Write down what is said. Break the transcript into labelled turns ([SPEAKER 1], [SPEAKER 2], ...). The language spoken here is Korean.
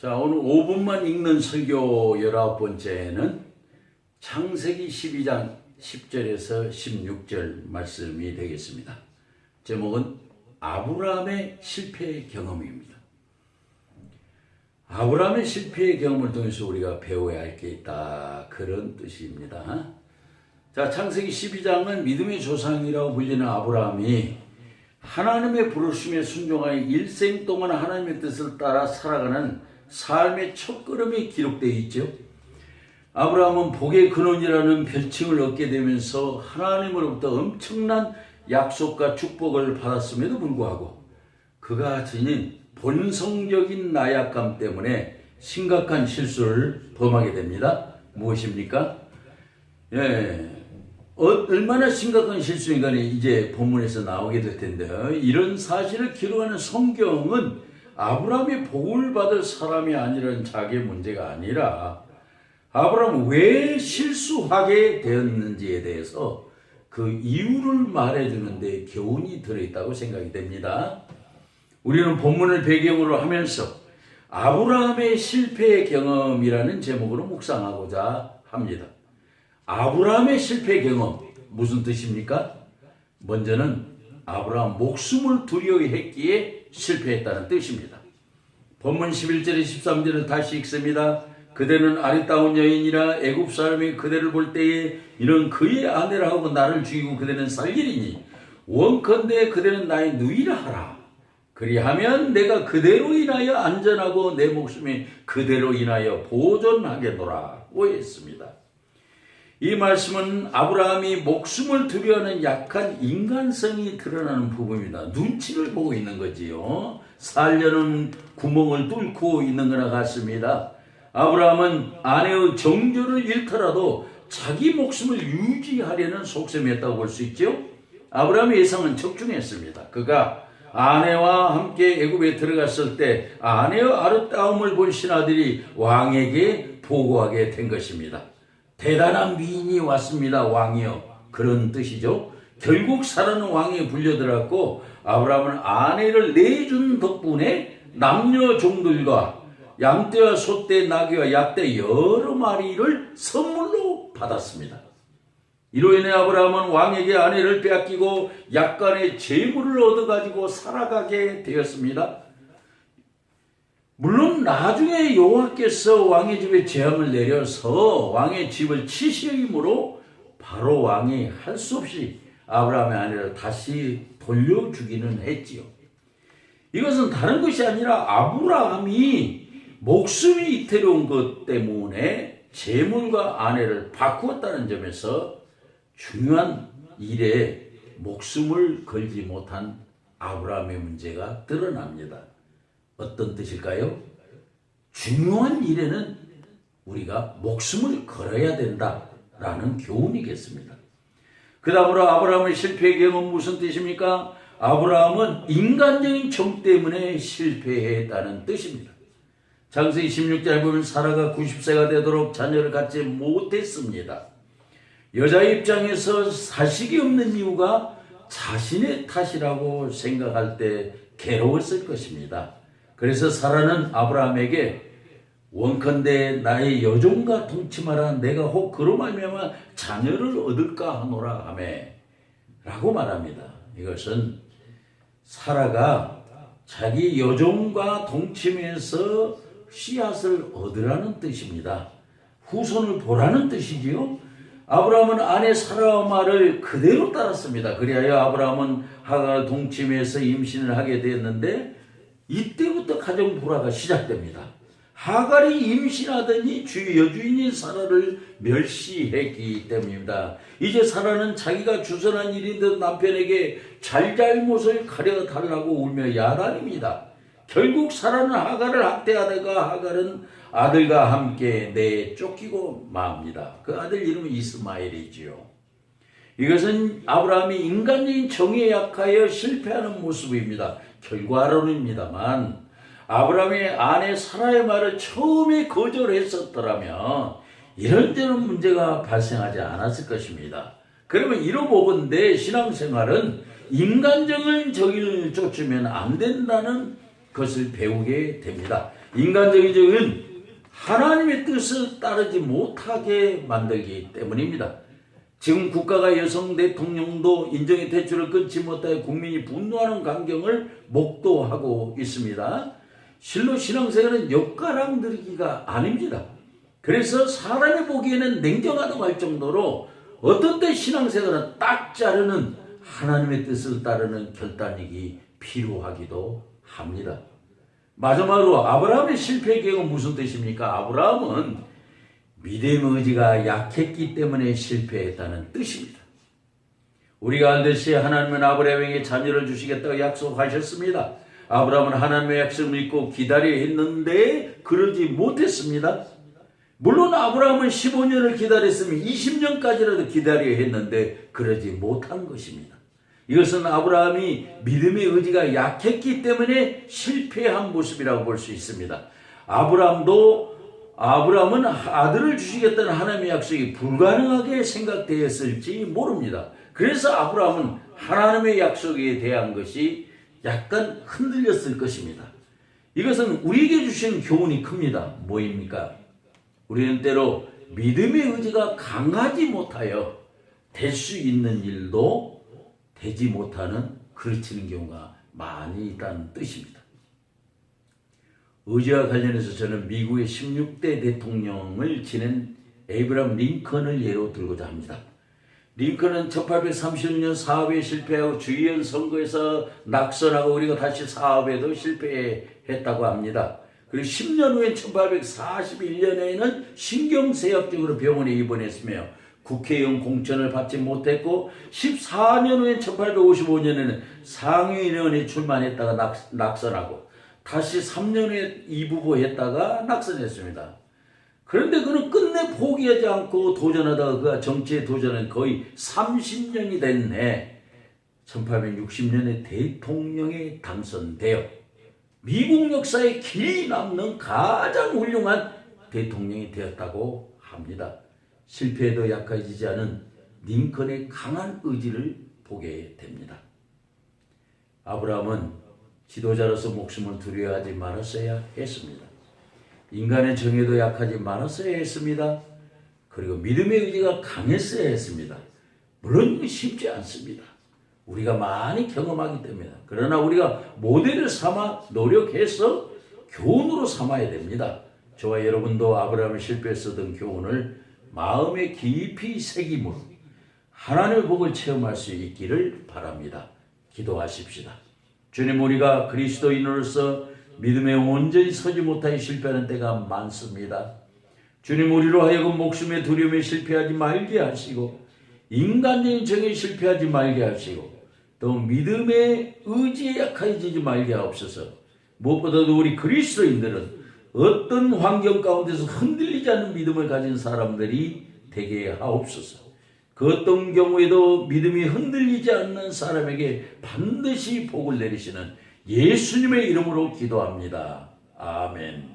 [SPEAKER 1] 자, 오늘 5분만 읽는 설교 19번째는 창세기 12장 10절에서 16절 말씀이 되겠습니다. 제목은 아브라함의 실패의 경험입니다. 아브라함의 실패의 경험을 통해서 우리가 배워야 할 게 있다, 그런 뜻입니다. 자, 창세기 12장은 믿음의 조상이라고 불리는 아브라함이 하나님의 부르심에 순종하여 일생 동안 하나님의 뜻을 따라 살아가는 삶의 첫걸음이 기록되어 있죠. 아브라함은 복의 근원이라는 별칭을 얻게 되면서 하나님으로부터 엄청난 약속과 축복을 받았음에도 불구하고 그가 지닌 본성적인 나약감 때문에 심각한 실수를 범하게 됩니다. 무엇입니까? 얼마나 심각한 실수인가 이제 본문에서 나오게 될 텐데요. 이런 사실을 기록하는 성경은 아브라함이 복을 받을 사람이 아니라는 자기의 문제가 아니라 아브라함은 왜 실수하게 되었는지에 대해서 그 이유를 말해주는 데 교훈이 들어있다고 생각이 됩니다. 우리는 본문을 배경으로 하면서 아브라함의 실패의 경험이라는 제목으로 묵상하고자 합니다. 아브라함의 실패 경험, 무슨 뜻입니까? 먼저는 아브라함 목숨을 두려워했기에 실패했다는 뜻입니다. 본문 11절에 13절을 다시 읽습니다. 그대는 아리따운 여인이라 애굽 사람이 그대를 볼 때에 이는 그의 아내라 하고 나를 죽이고 그대는 살리리니 원컨대 그대는 나의 누이라 하라. 그리하면 내가 그대로 인하여 안전하고 내 목숨이 그대로 인하여 보존하겠노라고 했습니다. 이 말씀은 아브라함이 목숨을 두려워하는 약한 인간성이 드러나는 부분입니다. 눈치를 보고 있는 거지요. 살려는 구멍을 뚫고 있는 거나 같습니다. 아브라함은 아내의 정조를 잃더라도 자기 목숨을 유지하려는 속셈이었다고 볼 수 있죠. 아브라함의 예상은 적중했습니다. 그가 아내와 함께 애굽에 들어갔을 때 아내의 아름다움을 본 신하들이 왕에게 보고하게 된 것입니다. 대단한 미인이 왔습니다, 왕이여, 그런 뜻이죠. 결국 사라는 왕에 불려들었고 아브라함은 아내를 내준 덕분에 남녀 종들과 양떼와 소떼, 나귀와 약떼 여러 마리를 선물로 받았습니다. 이로 인해 아브라함은 왕에게 아내를 빼앗기고 약간의 재물을 얻어가지고 살아가게 되었습니다. 물론 나중에 여호와께서 왕의 집에 재앙을 내려서 왕의 집을 치시므로 바로 왕이 할 수 없이 아브라함의 아내를 다시 돌려주기는 했지요. 이것은 다른 것이 아니라 아브라함이 목숨이 이태로운 것 때문에 재물과 아내를 바꾸었다는 점에서 중요한 일에 목숨을 걸지 못한 아브라함의 문제가 드러납니다. 어떤 뜻일까요? 중요한 일에는 우리가 목숨을 걸어야 된다라는 교훈이겠습니다. 그 다음으로 아브라함의 실패의 경험은 무슨 뜻입니까? 아브라함은 인간적인 정 때문에 실패했다는 뜻입니다. 창세기 16장에 보면 사라가 90세가 되도록 자녀를 갖지 못했습니다. 여자의 입장에서 자식이 없는 이유가 자신의 탓이라고 생각할 때 괴로웠을 것입니다. 그래서 사라는 아브라함에게 원컨대 나의 여종과 동침하라, 내가 혹 그로 말미암아 자녀를 얻을까 하노라 하매 라고 말합니다. 이것은 사라가 자기 여종과 동침해서 씨앗을 얻으라는 뜻입니다. 후손을 보라는 뜻이지요. 아브라함은 아내 사라의 말을 그대로 따랐습니다. 그리하여 아브라함은 하가를 동침해서 임신을 하게 되었는데 이때부터 가정 불화가 시작됩니다. 하갈이 임신하더니 여주인인 사라를 멸시했기 때문입니다. 이제 사라는 자기가 주선한 일인데도 남편에게 잘잘못을 가려달라고 울며 야단입니다. 결국 사라는 하갈을 학대하다가 하갈은 아들과 함께 내쫓기고 맙니다. 그 아들 이름은 이스마엘이지요. 이것은 아브라함이 인간적인 정의에 약하여 실패하는 모습입니다. 결과론입니다만 아브라함의 아내 사라의 말을 처음에 거절했었더라면 이런저런 문제가 발생하지 않았을 것입니다. 그러면 이로보건대 신앙생활은 인간적인 정의를 쫓으면 안 된다는 것을 배우게 됩니다. 인간적인 적은 하나님의 뜻을 따르지 못하게 만들기 때문입니다. 지금 국가가 여성 대통령도 인정의 대출을 끊지 못하여 국민이 분노하는 광경을 목도하고 있습니다. 실로 신앙생활은 엿가락 들기가 아닙니다. 그래서 사람이 보기에는 냉정하다고 할 정도로 어떤 때 신앙생활은 딱 자르는 하나님의 뜻을 따르는 결단력이 필요하기도 합니다. 마지막으로 아브라함의 실패의 경우는 무슨 뜻입니까? 아브라함은 믿음의 의지가 약했기 때문에 실패했다는 뜻입니다. 우리가 알듯이 하나님은 아브라함에게 자녀를 주시겠다고 약속하셨습니다. 아브라함은 하나님의 약속을 믿고 기다려야 했는데 그러지 못했습니다. 물론 아브라함은 15년을 기다렸으면 20년까지라도 기다려야 했는데 그러지 못한 것입니다. 이것은 아브라함이 믿음의 의지가 약했기 때문에 실패한 모습이라고 볼 수 있습니다. 아브라함은 아들을 주시겠다는 하나님의 약속이 불가능하게 생각되었을지 모릅니다. 그래서 아브라함은 하나님의 약속에 대한 것이 약간 흔들렸을 것입니다. 이것은 우리에게 주신 교훈이 큽니다. 뭐입니까? 우리는 때로 믿음의 의지가 강하지 못하여 될 수 있는 일도 되지 못하는 그르치는 경우가 많이 있다는 뜻입니다. 의지와 관련해서 저는 미국의 16대 대통령을 지낸 에이브람 링컨을 예로 들고자 합니다. 링컨은 1830년 사업에 실패하고 주의원 선거에서 낙선하고 그리고 다시 사업에도 실패했다고 합니다. 그리고 10년 후인 1841년에는 신경쇠약증으로 병원에 입원했으며 국회의원 공천을 받지 못했고 14년 후인 1855년에는 상위위원회에 출마했다가 낙선하고 다시 3년 후에 이부보했다가 낙선했습니다. 그런데 그는 끝내 포기하지 않고 도전하다가 그가 정치에 도전한 거의 30년이 된 해 1860년에 대통령에 당선되어 미국 역사에 길이 남는 가장 훌륭한 대통령이 되었다고 합니다. 실패에도 약해지지 않은 링컨의 강한 의지를 보게 됩니다. 아브라함은 지도자로서 목숨을 두려워하지 말았어야 했습니다. 인간의 정에도 약하지 말았어야 했습니다. 그리고 믿음의 의지가 강했어야 했습니다. 물론 쉽지 않습니다. 우리가 많이 경험하기 때문입니다. 그러나 우리가 모델을 삼아 노력해서 교훈으로 삼아야 됩니다. 저와 여러분도 아브라함의 실패에서 얻은 교훈을 마음에 깊이 새김으로 하나님의 복을 체험할 수 있기를 바랍니다. 기도하십시다. 주님, 우리가 그리스도인으로서 믿음에 온전히 서지 못하여 실패하는 때가 많습니다. 주님, 우리로 하여금 목숨의 두려움에 실패하지 말게 하시고 인간적인 정에 실패하지 말게 하시고 또 믿음의 의지에 약해지지 말게 하옵소서. 무엇보다도 우리 그리스도인들은 어떤 환경 가운데서 흔들리지 않는 믿음을 가진 사람들이 되게 하옵소서. 그 어떤 경우에도 믿음이 흔들리지 않는 사람에게 반드시 복을 내리시는 예수님의 이름으로 기도합니다. 아멘.